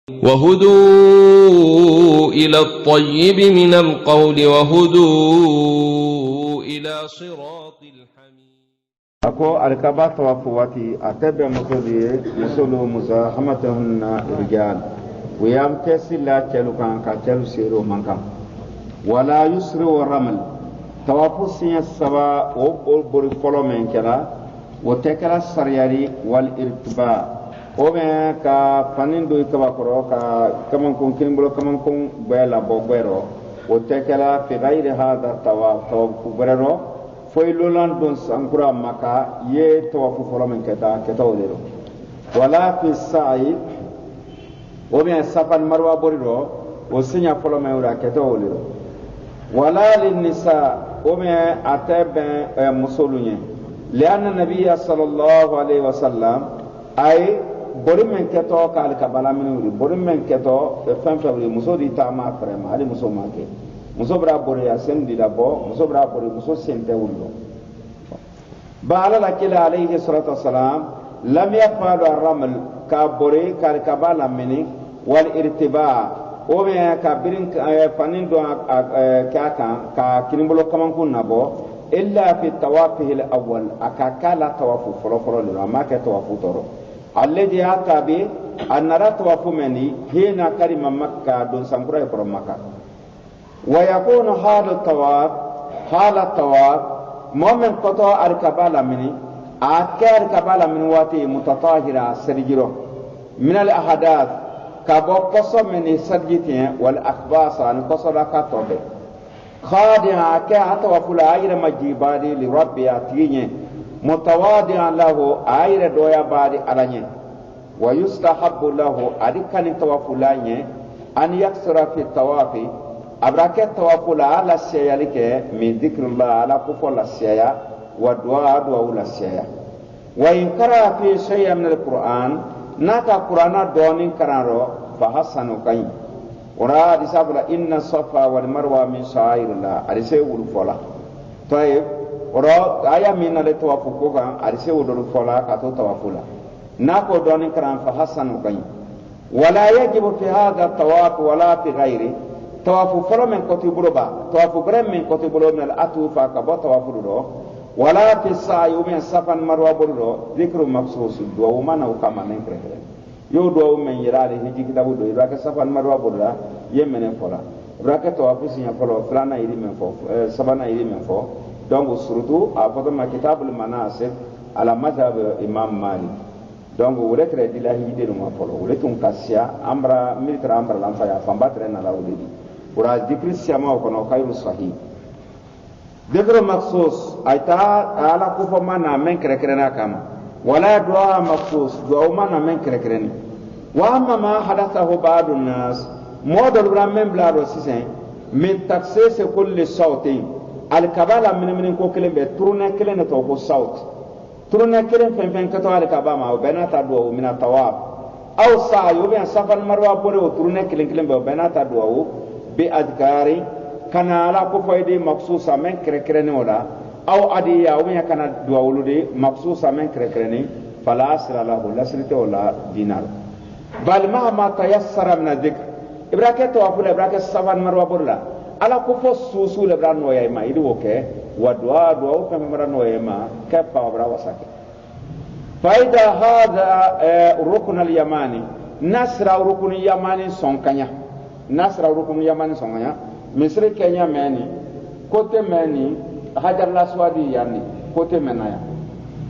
وهدوا إلى الطيب من القول وهدوا إلى صراط الحميد. أكو الكبات توفواتي أتبع مسلو مزاحمتهن رجال ويام كسي لا تلو كان كتلو سيرو من كان ولا يسر ورمل توفو سين السبا وبر فلو من كلا وتكلا السرياري والارتباء oben ka panindo ikaba koro ka kaman kun kimbolo kaman kun bela bogbero o tekela fi ghairi hada tawaf kubrero foi lolan don sankura maka ye tawafu folomen keta olero wala fi sa'i oben safan marwa boriro o sinya folomen ura keta olero wala lin nisa oben atabe musolunye lianna nabiyya sallallahu alaihi wasallam ay bori men keto kal ka bala minuri bori men keto fam fawri muso di tama frema ali muso make muso bra bori ya sendi da bo muso bra bori muso sente wullo ba ala la kila alayhi salatu wassalam lam yafalu ar-raml ka bori kal ka bala mini wal irtiba o be ka birin fanin do ka kinimbolo kaman kun nabo illa fi tawafih al-awwal akakala tawafu folo lo ma ka tawafu toro الذي أتى به أن رتوى فمني هنا كلمة مكة دون سمكرة يقرأ مكة ويكون حال الطواف مؤمن قطع الكبالة مني أكار الكبالة من واتي متطاهرة سرجره من الأحداث كابو قصة من سرجتين والأخباص عن قصة كتوبة خادعة أكار توفل أير مجيبادي لربي أتيني متواضعا له اير دويا بادي علاني ويستحب له ادكن توفلاني ان يكثر في الطواف ابراك الطواف على السيالك من ذكر الله على كفل السيا ودعاء السيا وان قرأ في شيء من القران ناتا قرانا دونين كرانرو فحسن كاين ورا ديسابلا ان الصفا والمروه من شعائر الله ارسي ولفلا طيب oro aya minna le tawafu ko kan arise wodo fola ka to tawafula nako doni karam fa hasanu kay wala yajibu fi hadha tawaf wala fi ghairi tawafu folo men ko tiburoba tawafu brem men ko tibulo men atufa ka bo tawafu do wala fi sa'i men safan marwa bodo zikru mafsus do mana o kama men krekre yo do men yirale hiji kitabu do ka safan marwa bodo yemene fola braka tawafu sinya folo flana iri men fo sabana iri men fo donc surtout à votre kitabul manasik ala madhab imam malik donc wole tre dilahi de no polo wole tun kasya amra militra amra lan fa ya fambatre na la wole ura dikri siama ko no khairu sahih dikru makhsus aita ala ku fa mana men krekrena kama wala du'a makhsus du'a mana men krekreni wa amma ma hadathahu ba'dun nas modal ramen blaro sisen min taksis kulli sawtin الكبالة من كوكلين بترنا كلين توقو صوت ترنا كلين فين كتو الكبامة وبنات دو من الطواف أو سعي وبين سفر مروة بوري وترنا كلين بنات دو بأذكاري كان على كفايدي مخصوصة من كركرني ولا أو أدية وبين كان دو ولدي مخصوصة من كركرني فلا أسر له لا سرته ولا دينار بل مهما تيسر من الذكر إبراكة توافل إبراكة سفر مروة بورلا ala ko fo susu le bran no yema idi woke wadwa do ko mara no yema ka pa bra wasake faida hada rukn al yamani nasra rukn yamani sonkanya nasra rukn yamani sonkanya misri kenya meni kote meni hajar laswadi yani kote menaya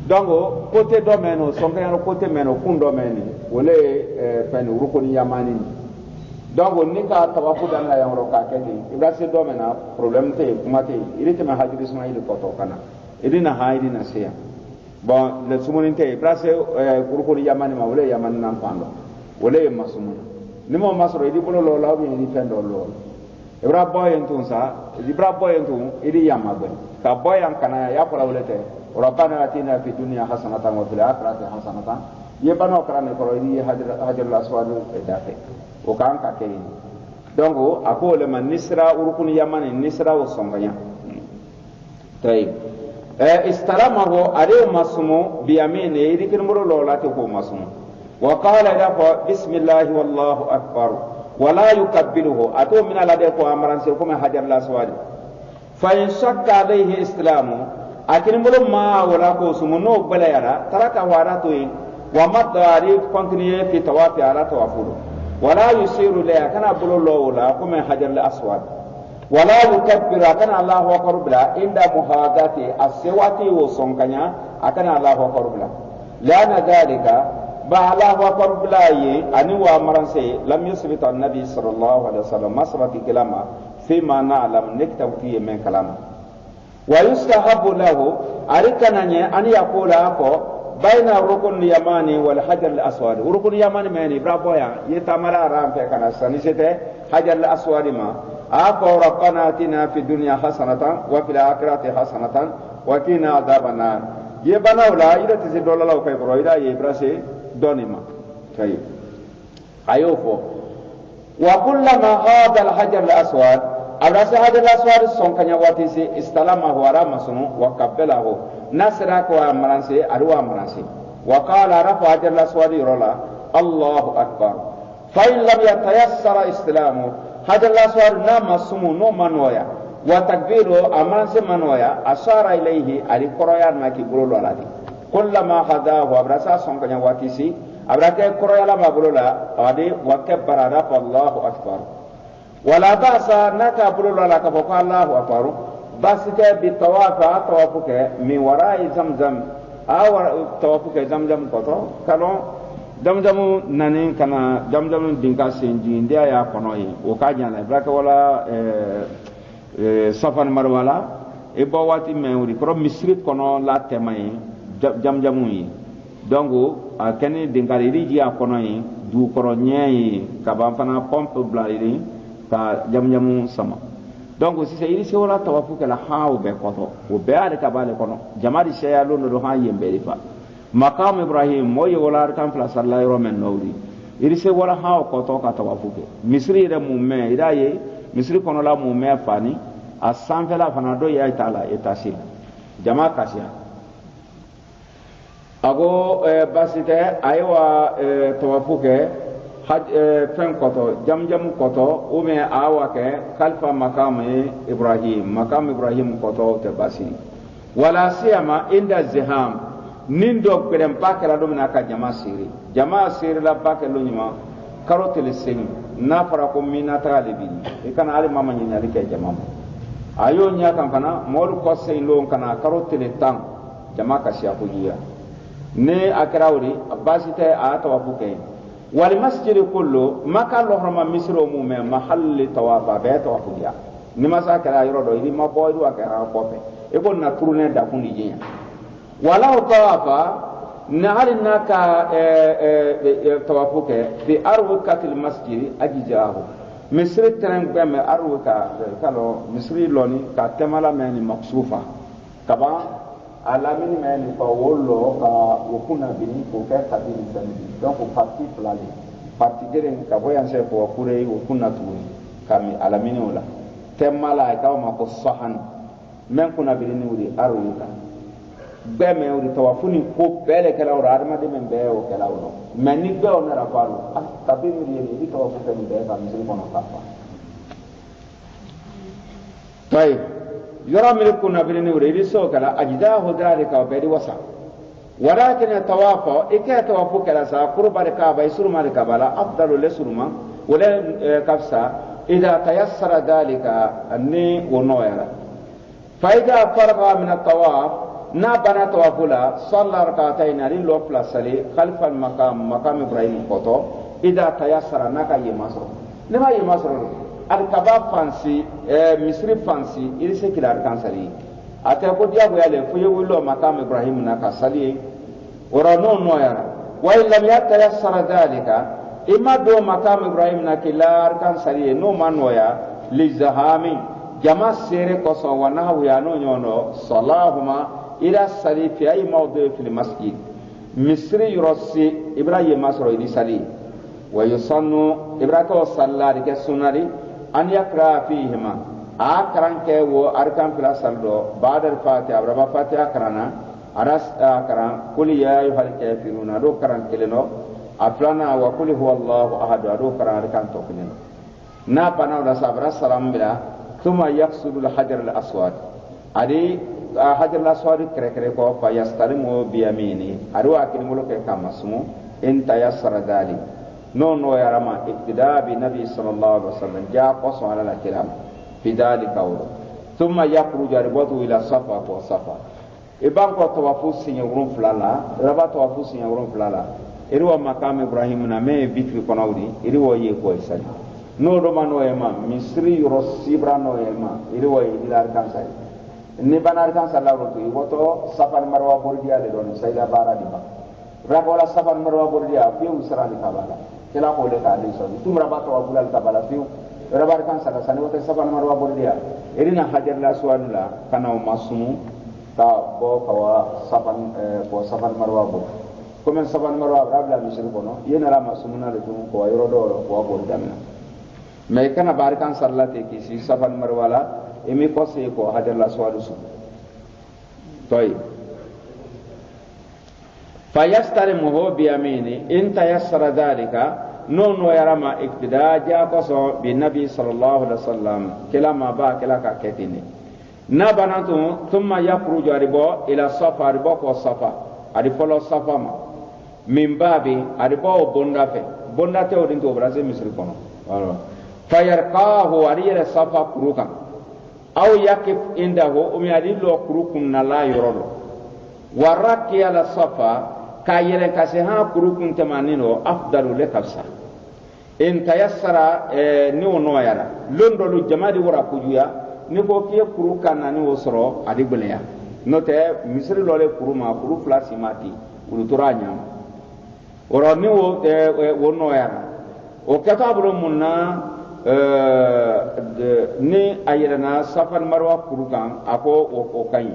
donc kote do meno sonkanya kote meno kundo meni wole fen rukn yamani donc ni ka tawafu dan la yamro ka kedi ibrase do mena problem te kumate irite ma hajir ismail ko to kana idina haidi na sia bon le sumuninte ibrase kurukuri yamani ma wole yamani nan pando wole masumuna nimo masro idi bolo lo lawi idi fendo lo ibra boy entun sa ibra boy entun idi yamagbe ka boy an kana ya pola wolete rabbana atina fi dunya hasanatan wa fil akhirati hasanatan yebano karane ko idi hajar aswad dafe o kan ka kay donc ako le man nisra urukun yamani nisra o songanya tay istalamahu ale masumu bi yamini idi kin muro lo lati ko masumu وقال له بسم الله والله أكبر ولا يكبله أتو من الذي أمرا سيكون حجر الأسود فإن شك عليه إسلامه أكن بلو ما ولا كوسمنو بلا يرى ترك واراتوين ومد عليه كونتينيو في توافي على توافله ولا يسير لها كان بلو لولا كما حجر الأسود ولا يكبر كان الله أكبر بلا عند مهاداتي السواتي وصنكنيا أكن الله أكبر بلا لأن ذلك با الله أكبر بلا أني وأمرن سي لم يثبت النبي صلى الله عليه وسلم مسرة كلامه فيما نعلم نكتب فيه من كلامه ويستحب له أركنا أن يقول أكو بين الركن اليماني والحجر الأسود وركن اليماني ماني برابويا يتمرا رام في كنا سنسيته حجر الأسود ما أكو ربنا آتنا في الدنيا حسنة وفي الآخرة حسنة وقنا عذاب النار يبنا ولا إذا تزيد الله كيف رويدا يبرسي دونما طيب أيوفو وكلما هذا الحجر الأسود أبرس هذا الأسود سونكنيا واتيسي استلمه ورا مسنو وقبله نسرك وأمرانسي أرو أمرانسي وقال رفع حجر الأسود يرولا الله أكبر فإن لم يتيسر استلامه حجر الأسود نام سمو نو منويا وتكبيره أمرانسي منويا أشار إليه أري قريان ما كبروا لدي كلما خذاه أبرس سونكنيا واتيسي أبرك قريان ما برولا أدي وكبر رفع الله أكبر ولا بأس نكبر لك فقال الله أكبر بس بالطواف طوافك من وراء زمزم أو طوافك زمزم كتو كانوا زمزم نانين كنا زمزم دينكا سنجين ديا يا كنوي وكاجانا برك ولا سفن مرولا إبواتي مهوري كرو مسريت كنو لا تماي زمزموي دونغو كني دينكا ريجي يا كنوي دو كرو نيي كبان فنا pompe blariri ka jamjamu sama donc si c'est ici wala tawafu kala haaw be koto o be ada ka bale kono jamadi shayalo no do ha yembe rifa maqam ibrahim moy wala kan place allah romen nowri ici wala haaw koto ka tawafu ke misri re mumme idaye misri kono la mumme fani a sanfela fana do ya taala etasil jama kasia ago basite aywa tawafu ke haj fen koto jamjam koto ume awake kalfa makam ibrahim koto te basi wala siyama inda ziham nindo kedem pakela do mina ka jama siri la pakelo nyima karote le seni na fara ko minata libi e kana ali mama nyina like jama ayo nya kan kana mol ko sey lo kana karote le tan jama ka siya ko yiya ne akrawri basite a tawafuke والمسجد كله ما كان له ما مصر ومومه محل طواف بيت وفيا نمسا كلا يرودو يدي ما بويدو اكرا كوفي يقول نترونه دافون يجيا ولو طواف نعلنا ك طوافك في أروكة المسجد أجزاه مصر ترن بما أروكة كلو مصر لوني كتملا من مكسوفة كبا alamini meni fa wollo ka wokuna bini ko ka tabini sandi donc parti plali parti deren ka voyanse ko kure wokuna tuni kami alamini wala temala ka ma ko sahan men kuna bini wuri aruka be me wuri tawafuni ko bele kala wura adama de men be o kala wuro men ni be on ra faru tabini ri ni tawafu ka ni be ka misri kono ka fa tay يرى ملك نبرني وريد سوكلا أجداه ذلك وبيد وسع ولكن الطواف إكا توافق كلا سا قرب الكعبة يسر ما الكعبة أفضل لسرما ولا كفسا إذا تيسر ذلك أني ونويرا فإذا فرغ من الطواف نابنا توافلا صلى ركعتين لله فلسلي خلف مقام إبراهيم قطو إذا تيسر نكا يمسر لما يمسر الكعبة فانسي مصر فانسي إلى سكيل أركان سلي أتى بدي أقول له فيقول مقام إبراهيم نكا سلي ورانو نويرا وإن لم يتيسر ذلك إما دو مقام إبراهيم نكلا أركان سلي نو منويا لزهامي جماع سيرة قصة ونحو يانو يونو صلاهما إلى سلي في أي موضع في المسجد مصر يرسي إبراهيم مصر إلى سلي ويصنو إبراهيم صلى لك السنة أن يقرأ فيهما أكران كيو أركان فلا سلدو بعد الفاتحة بربا فاتحة أكرانا أرس أكران كل يا أيها الكافرون دو كران كلنو aflana wa qul huwallahu ahad ado karare kan to kinen na pana da sabra salam bila thumma yaqsudu al hajar al aswad adi hajar al aswad kere ko fa yastarimu bi yamini ado akini mulo ke kamasmu in tayassara dali no yarama iktida bi nabi sallallahu alaihi wasallam ja ko so ala kiram fi dalika wa thumma yakhruju arbatu ila safa wa safa iban ko tawafu sinya wurum fulala raba tawafu sinya wurum fulala iri wa makam ibrahim na me bitri konawdi iri wo ye ko isali no do mano ema misri yoro sibra no ema iri wo ilar kan sai ni banar kan sallahu to woto safar marwa bordiya de don sayda bara di ba rabola safar marwa bordiya fi usra di kabala kila ko le ka di so tumra ba to abulal kabala fi rabar kan sala sani woto safar marwa bordiya iri na hajar la suwanula kana masumu ta bo kawa safar marwa bor comme safar marwa rabla misir kono yena la masumuna le tum ko yoro do ko bor damna mais kana bar kan sallate ki si safar marwa la emi ko se ko hajar la swadu su toy fayastarimuhu bi yamini in tayassara dhalika no yarama iktida ja ko so bi nabi sallallahu alaihi wasallam kila ma ba kila ka ketini na banatu thumma yakhruju aribo ila safa aribo ko safa ari folo safa ma min babi aribo bonda fe bonda te odin to braze misri kono wala fayarqahu ariyara safa kurukan aw yakif indahu umi adillo kurukun na la yorodo waraki ala safa kayere kase ha kurukun tamanino afdalu lekafsa in tayassara ni wono yara londo lu jamadi wara kujuya ni ko kiye kuru kana ni wosoro adi gbeleya note misri lole kuru ma kuru flasi mati ulu turanya oro ni wono yara o katabro munna ni ayirana safan marwa kuru kan ako o kai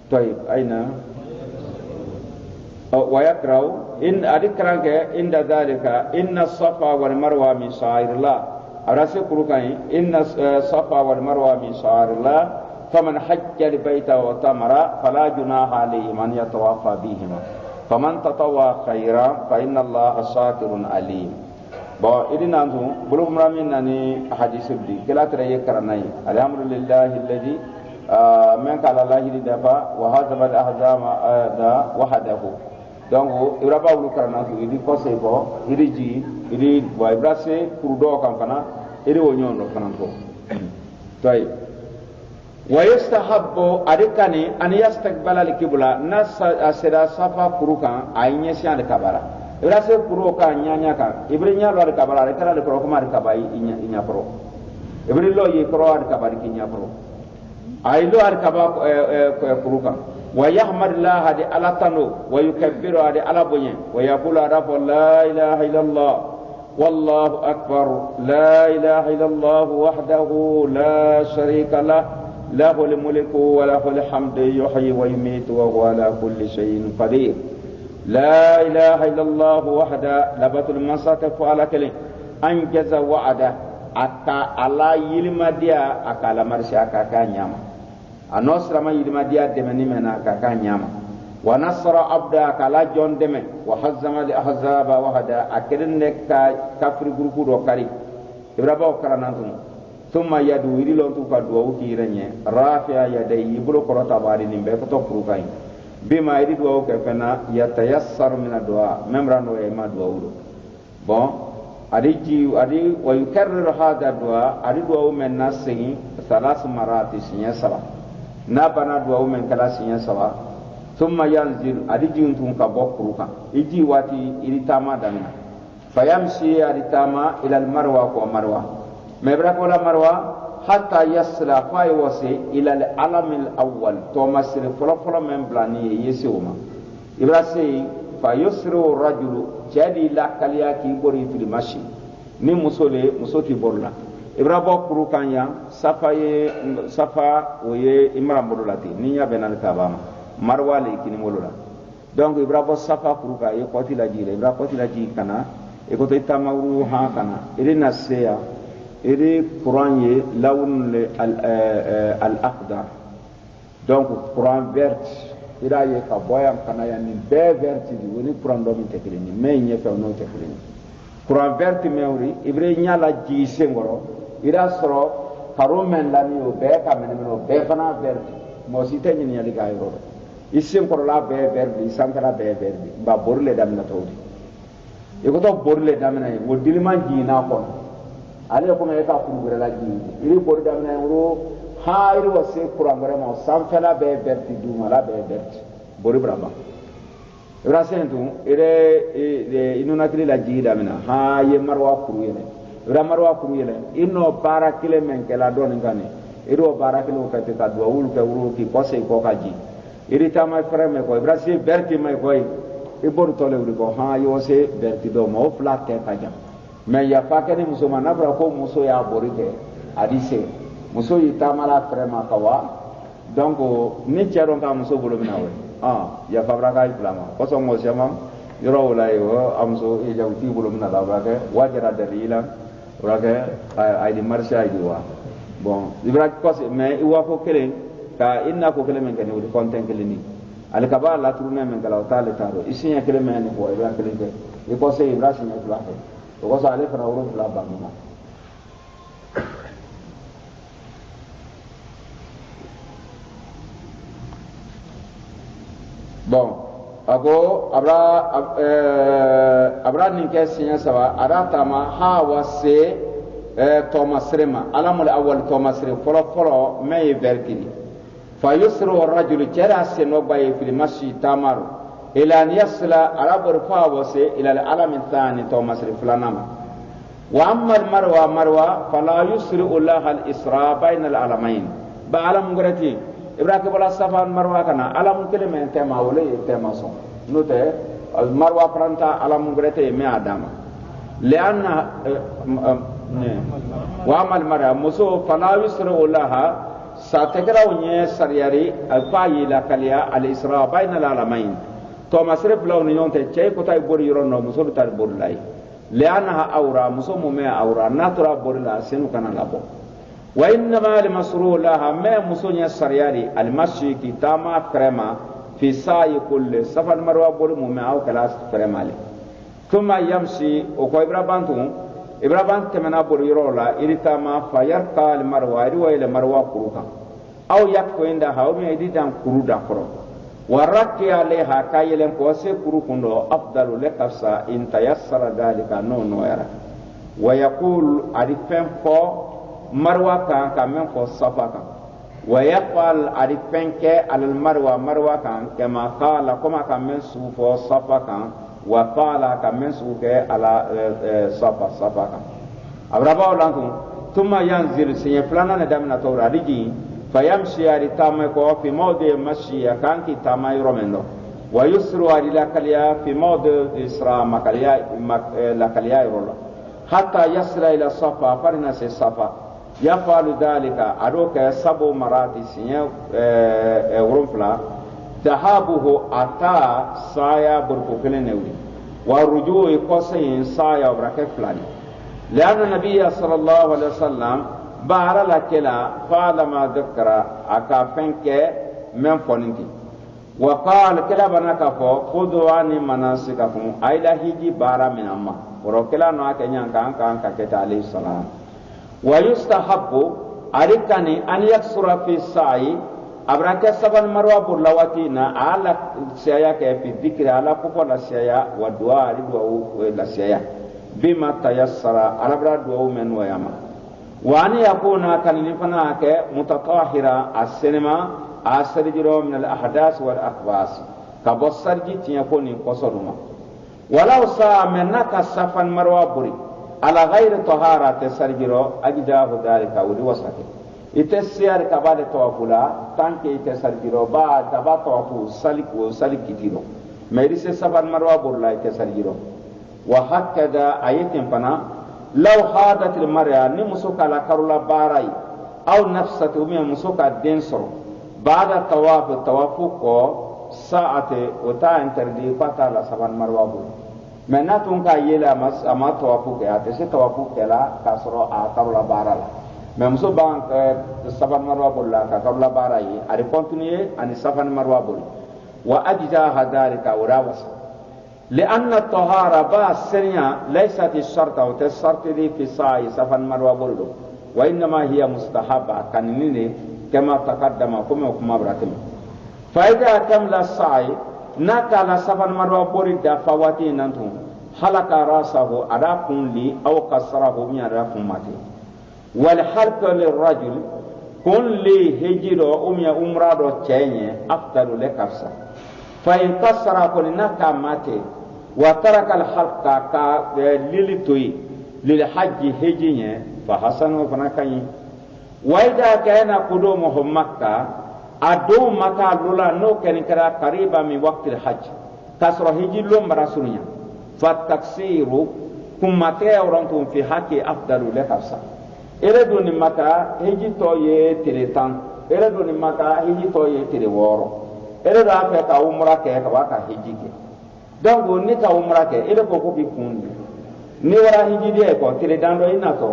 toy aina wa yakrau in adikranke inda dhalika inna safa wal marwa min sha'irillah arase kurukai inna safa wal marwa min sha'rillah faman hajja al bayta wa tamara fala junaha alayhi man yatawafa bihima faman tatawwa khayran fa inna allaha shakirun alim bo idina antu bulum ramin nani hadith bi kala tare karanai alhamdulillah alladhi man qala la ilaha illa wa hazama al ahzama da wahdahu donc iraba wulu karana to idi conseil ko idi ji idi wa ibrase pour do kam kana idi wonyo no kana ko tay wa yastahabbu adikani an yastaqbala al-qibla nas asira safa kurukan aynya sian de kabara ibrase kuro ka nyanya ka ibrinya lo de kabara kala de pro ko mar kabai inya pro ibri lo yi pro ad kabari kinya pro ay lo ad kaba kurukan ويحمد الله هذه على تنو ويكبر هذه على بني ويقول هذا لا إله إلا الله والله أكبر لا إله إلا الله وحده لا شريك له له الملك وله الحمد يحيي ويميت وهو على كل شيء قدير لا إله إلا الله وحده لبت المنصات فعل كلي أنجز وعده أكا على يلمديا أكا لمرشا أكا نياما anosra ma yidima dia demeni mena kaka nyama wa nasra abda kala jon deme wa hazzama li ahzaba wa hada akirin ne ka kafri grupu do kari ibraba karana tum thumma yadu idilo tu ka do wuti renye rafi'a yadai ibro korota bari nimbe ko to kurukai bima idi do ke fena yatayassar min adwa memrano e ma do wudo bon adi wa yukarrir hada dua adi do men nasingi salas marati sinya sala na bana duwa men kala sinya sawa thumma yanzil adiji untum ka bokruka iji wati iri tama danna fayamshi ari tama ila al marwa ko marwa mebra ko la marwa hatta yasla fa yawsi ila al alam al awwal to masir folo men blani yesuma ibrasi fa yusru rajulu jadi la kaliya ki bori fil mashi ni musoti borla ibra bokru kanya safa oye imra modulati ni nya benal kabama marwa le kini molula donc ibra bo safa kuruka e koti la jire ibra koti la ji kana e ko to tamawru ha kana ire naseya ire quran ye lawn le al akhdar donc quran vert ira ye ka boyam kana ya ni be verti di woni courant do min tekrini me nye fe no tekrini courant verti mewri ibre nyala ji sengoro ira soro karo men la ni o be ka men no be fana verti mo si te nyini yali ga yoro isen ko la be verti sankara be verti ba borle dam na tawdi e ko to borle dam na wo dilman ji na ko ale ko me ka kuru la ji iri bor dam na woro hayri wase courant vraiment sankara be verti du mala be verti bori braba ibra sentu ire inuna kili la ji dam na ha ye marwa kuru yele ibra marwa kuru yele inno para kile men ke la don ngane iro para kilo ka te ta do wul ka wuro ki kose ko ka ji iri ta mai frame ko ibra se verti mai ko e bor tole wuri ko ha yo se verti do mo flat ka jam me ya pa ke ni musumana bra ko muso ya bori ke adise muso yi tamala frema kawa donc ni chero ka muso bolo binawe ya fabra ka islama ko so mo sema yoro wala yo amso e jawti bolo bina da bra ke wajara dalila bra ke ay di marsha ay di wa bon ibra ko mais iwa ko kelen ka inna ko kelen men kan wudi konten kelen ni al kaba la turuna men kala taala taro isinya kelen men ko ibra kelen ke e ko se ibra sinya ibra ko so ale fara wuro la ba mo bon ago abra nin ke sinya sawa ara tama ha wase Thomas Rema alamul awal Thomas Rema folo may verkini fa yusru ar-rajul jara seno baye fil masjid tamaru ila an yasla arabur fa wase ila al-alam thani Thomas Rema flanama wa amma al-marwa fala yusru Allah al-isra bayna al-alamain ba alam ngurati ibrahim bala safan marwa kana alam keleme tema wala tema son note marwa pranta alam ngurati me adama lianna wa amal mara muso fala yusru laha satakra unye sariyari alfayi la kaliya al isra bayna al alamain to masrif law ni yonte cey ko tay bor yorono muso tar bor lay lianha awra muso mume awra natura bor la senu kana labo wa inna ma al masru laha ma muso nya sariyari al masjiki tama krema fi sa'i kulli safal marwa bor mume aw kala krema le thumma yamshi o ko ibraban temena bor yorola iritama fayarqa al marwa riwa ila marwa kuruka aw yakko inda hawmi edidan kuruda koro waraki alaiha kayelen ko se kurukundo afdalu lakasa in tayassara dalika no yara wa yaqul arifan ko marwa kan kamen ko safaka wa yaqal arifan ke al marwa kan kama qala kuma kamen sufo safaka wa qala kamen suke ala safa abraba olanku thumma yanzil sinya plana na damna to radiji fayamshi ari tama ko fi mawdi mashiya kan ki tama romendo wa yusru ari la kaliya fi mawdi isra makaliya la kaliya rola hatta yasra ila safa farina se safa yafalu dalika adoka sabo marati sinya urumfla dhahabuhu ata saya berpukul neuli wa rujui qasain saya berake flani lianna nabiyya sallallahu alaihi wasallam bara lakela qala ma dhakara aka fenke men foninti wa qala kala banaka fo khudwani manasikakum aila hiji bara minamma orokela no akenya kan ka keta alayhi salam wa yustahabbu arikani an yaksura fi sa'i abraka saban marwa burlawati na ala siya ke fi dhikri ala ko la siya wa du'a la siya bima tayassara alabra du'a men wa yama wa an yakuna kan lifana ke mutatahira as-sinema asrijiro min al-ahdas wal akhbas ka bosarji tiya ko ni kosoduma walau sa menaka safan marwa buri ala ghairi tahara tasarjiro ajdahu dalika wudi wasati ite siar kabade tawafula tanke ite sarjiro ba taba tawafu salikitiro meri se safan marwa burla ite sarjiro wa hakada ayatin pana law hadat al mar'a ni musuka la karula barai aw nafsatu min musuka densoro ba'da tawafu ko sa'ate uta interdi pata la safan marwa bur menatun ka yela mas ama tawafu ke ate se tawafu kela kasro a karula barala mais muso ban safan marwa bolla ka kabla barai ari continuer ani safan marwa bol وأجزاها ذلك وراوس لأن الطهارة السرية ليست الشرط أو الشرط في السعي سفن مروى بردو وإنما هي مستحبة كنيني كما تقدم كما براتم فإذا كمل السعي نكال سفن مروى برد فواتي ننتم حلق راسه أراكم لي أو كسره من أراكم ماتي والحلق للرجل كن لي هجيرو أمي أمرادو تشيني أفضل لكفسا فإن كسر كن نكا ماتي وترك الحلق للتوي للحج هجيني فحسن وفنكاين وإذا كان قدومهم مكة أدوم مكة لولا نو كان كرا قريبا من وقت الحج كسر هجي لهم برسولنا فالتكسير كما تيورنتم في حق أفضل لكفسا إلى دون مكة هجي توي تريتان إلى دون مكة هجي توي تريوارو إلى رافع عمرة كواكا هجي donc ni ka umra ke ile ko bi kundi ni wara hiji de ko tire dando ina to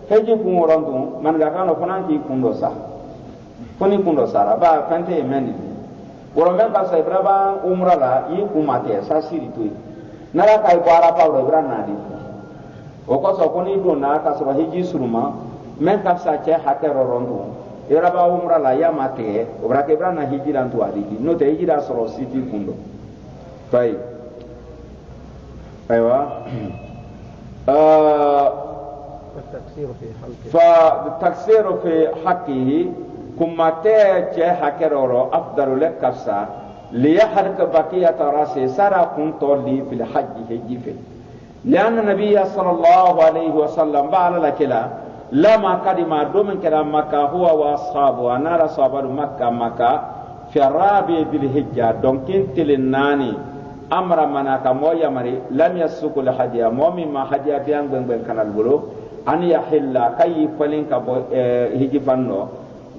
heji kun worondu man ga kano fana ki kundo sa koni kundo sara ba kante mendi woron ba sa ibraba umra la yi kumate sa siri to nara kai bara pa ro ibra na di o ko so koni do na ka so hiji suruma men ka sa che hakero rondu ibraba umra la ya mate obra ke ibra na hiji lan to adi no te hiji da so siti kundo طيب ايوه فالتكسير في حقه كما تيجي حكرورو افضل لك كفسا ليحرك بقيه راسه سرى كنت لي في الحج هجيفه لان النبي صلى الله عليه وسلم بعد لكلا لما قدم دومن كلام مكه هو واصحابه انا اصحاب مكه في الرابع بالهجه دونك تلناني امر مناك مويا مري لم يسوق الحديا مومي ما حديا بيان بن كانال بلو ان يحل كي فلين كبو هيجي فنو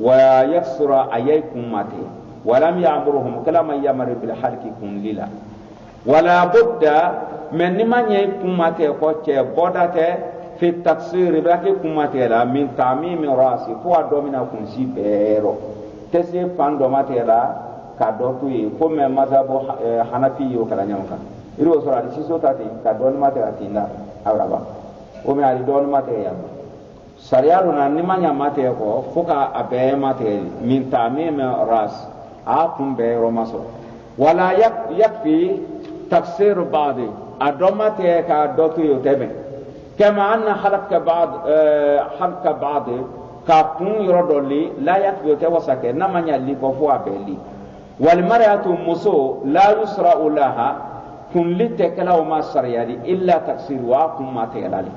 ويكسر ايكم ماتي ولم يامرهم كلام يامر بالحرك كن ليلا ولا بد من من يكم ماتي كوتشي بوداته في التقصير باكي كماتي لا من تعميم راسي فوا دومينا كن سي بيرو تسي فان دوماتي لا كادوتو يكون مذهب حنفي وكلا نيوكا يرو سورا دي سيسو تاتي كادون ماتي اتينا اورابا ومي علي دون ماتي يا سريالو نانيما نيا ماتي كو فوكا ابي ماتي من تاميم راس اكم بيرو ماسو ولا يكفي تفسير بعض ادوماتي كادوتو يتبن كما ان حلق بعض كابون يردولي لا يكفي توسك نما نيا لي كفو ابيلي والمرأة مسو لا يسرع لها كن لتكلا وما سريادي إلا تكسير واقم ما تيلالي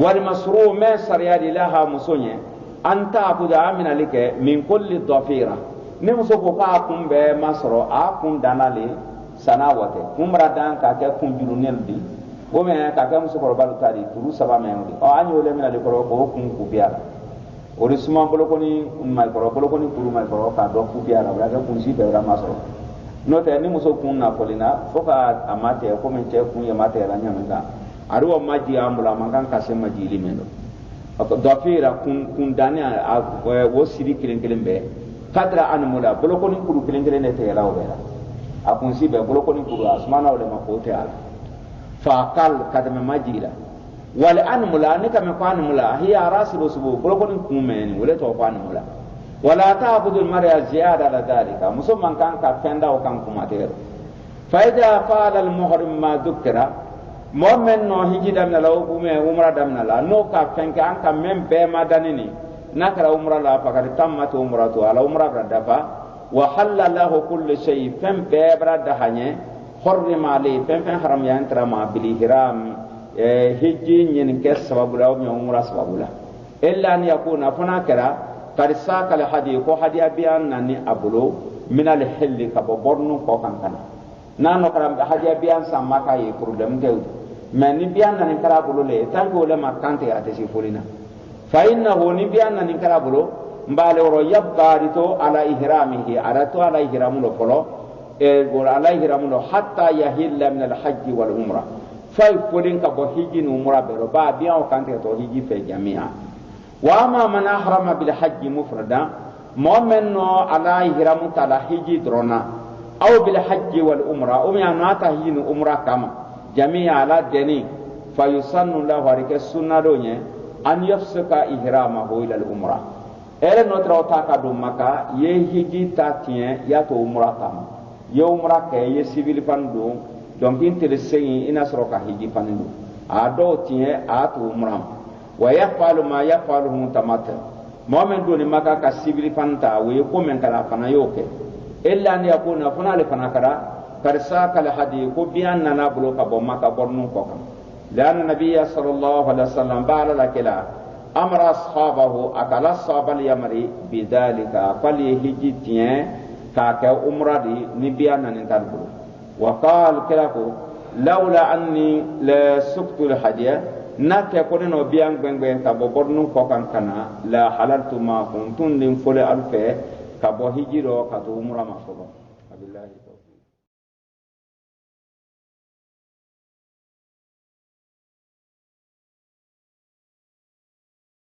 والمسروع ما سريادي لها مسوني أن تعبد من لك من كل ضفيرة نمسو كاكم بمسرو آكم دانالي سناوته كم ردان كاكا كم جلونيل دي ومن كاكا مسو كربالو تاري ترو سبا ميمودي أو أني ولي من لك كم كوبيالا ori suma bolokoni mai koro bolokoni puru mai koro ka do ku biara wala ga kunsi be rama so no te ni muso kun na polina foka amate ko men te kun ya mate la nyamanga aruwa maji ambula mangan ka se maji limendo do fira kun dani a wo siri kilen be kadra anmula bolokoni puru kilen ne te la obera a kunsi be bolokoni puru asmana wala makote ala fa kal kadame maji la والأنملة نكمل قانملة هي راس الأسبوع بلغون كومين ولا توقانملة ولا تأخذ المرأة زيادة على ذلك مسمى كان كفندا وكان كماتير فإذا فعل المحرم ما ذكر مؤمن نو هيجي دمنا لو كومي عمرة دمنا لا نو كفن كان كمن بما دانيني نكر عمرة لا فقد تمت عمرته على عمرة بردفا وحل له كل شيء فم ببرد هني حرم عليه فم حرم ينترى ما بالإحرام هجي ينكس سبب لا ومرا سبب لا إلا أن يكون فناكرا قد ساق الحديث وحدي بيان نني أبلو من الحل كبورنو كوكان كنا نانو كرام حدي بيان سامكا يكرودم كيو من بيان نني كرابلو لي تانكو لما كانتي أتسي فولينا فإنه نبيان نني كرابلو مبالغ يبقى رتو على إحرامه أرتو على إحرامه فلو على إحرامه حتى يهل من الحج والعمرة فاي فولين كبو هيجي نمرا بيرو با بيان وكانت تو هيجي في جميعا واما من احرم بالحج مفردا مؤمن على احرام تلا هيجي درونا أو بالحج والأمرة ناتا هين أمرة كما جميع على دني فيسن الله عليك السنة دوني أن يفسك إحرامه إلى الأمرة إلى نترى تاكا دومكا يهيجي تاتين ياتو أمرة كما يومرة كي يسيبيل فاندو دونك انت لسيين إنا سروكا هيجي فاندو أدو تين آتو أمرة ويفعل ما يفعله متمتع مؤمن دون مكا كسيبيل فانتا ويقوم من كلا فانا يوكي إلا أن يكون فنا لفنا كرا كرساك الحديث بأن نبلغ بمكة برنو كوكا لأن النبي صلى الله عليه وسلم بعد لكلا أمر أصحابه أكل الصحابة اليمري بذلك فليهجتين كاكا أمري نبيانا نتنبلو وقال كلاكو لولا أني لسكت الحديث ناتيكوني نو بيان بين كابو برنو كوكا كنا لا حللت ما كنتم لنفل ألفه كابو هجيرو كاتو أمرا مصر بالله